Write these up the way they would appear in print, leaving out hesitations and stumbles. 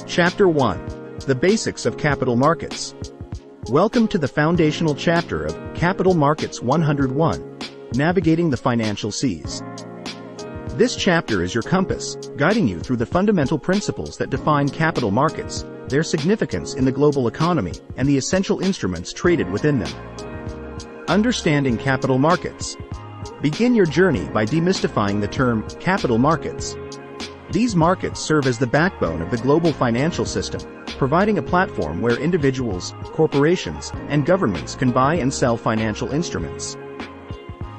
Chapter 1. The Basics of Capital Markets. Welcome to the foundational chapter of Capital Markets 101, Navigating the Financial Seas. This chapter is your compass, guiding you through the fundamental principles that define capital markets, their significance in the global economy, and the essential instruments traded within them. Understanding capital markets. Begin your journey by demystifying the term capital markets. These markets serve as the backbone of the global financial system, providing a platform where individuals, corporations, and governments can buy and sell financial instruments.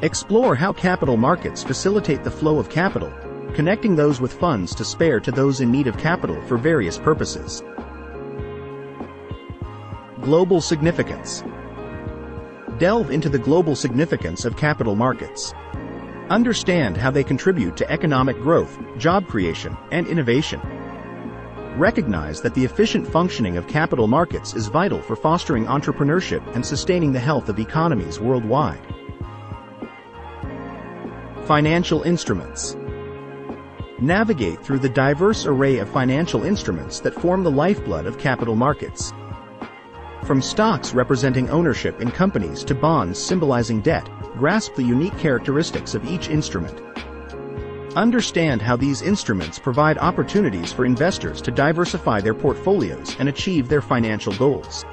Explore how capital markets facilitate the flow of capital, connecting those with funds to spare to those in need of capital for various purposes. Global significance. Delve into the global significance of capital markets. Understand how they contribute to economic growth, job creation, and innovation. Recognize that the efficient functioning of capital markets is vital for fostering entrepreneurship and sustaining the health of economies worldwide. Financial instruments. Navigate through the diverse array of financial instruments that form the lifeblood of capital markets. From stocks representing ownership in companies to bonds symbolizing debt, grasp the unique characteristics of each instrument. Understand how these instruments provide opportunities for investors to diversify their portfolios and achieve their financial goals.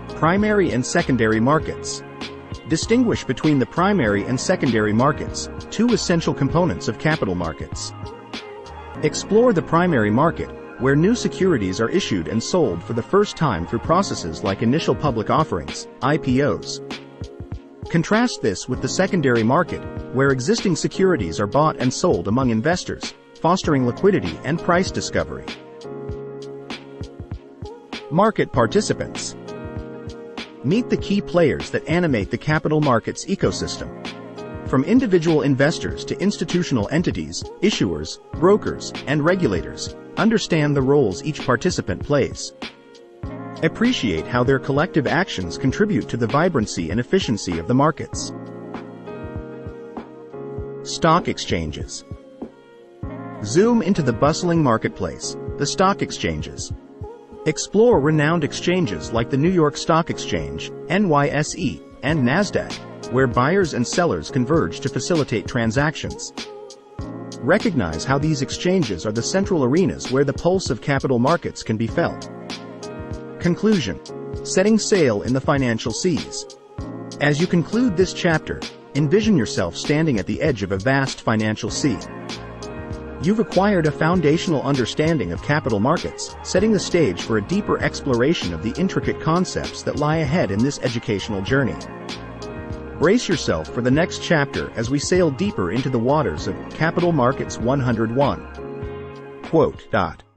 Primary and secondary markets. Distinguish between the primary and secondary markets, two essential components of capital markets. Explore the primary market, where new securities are issued and sold for the first time through processes like initial public offerings, IPOs. Contrast this with the secondary market, where existing securities are bought and sold among investors, fostering liquidity and price discovery. Market participants. Meet the key players that animate the capital markets ecosystem. From individual investors to institutional entities, issuers, brokers, and regulators, understand the roles each participant plays. Appreciate how their collective actions contribute to the vibrancy and efficiency of the markets. Stock exchanges. Zoom into the bustling marketplace, the stock exchanges. Explore renowned exchanges like the New York Stock Exchange, NYSE, and NASDAQ, where buyers and sellers converge to facilitate transactions. Recognize how these exchanges are the central arenas where the pulse of capital markets can be felt. Conclusion. Setting sail in the financial seas. As you conclude this chapter, envision yourself standing at the edge of a vast financial sea. You've acquired a foundational understanding of capital markets, setting the stage for a deeper exploration of the intricate concepts that lie ahead in this educational journey. Brace yourself for the next chapter as we sail deeper into the waters of Capital Markets 101. Quote.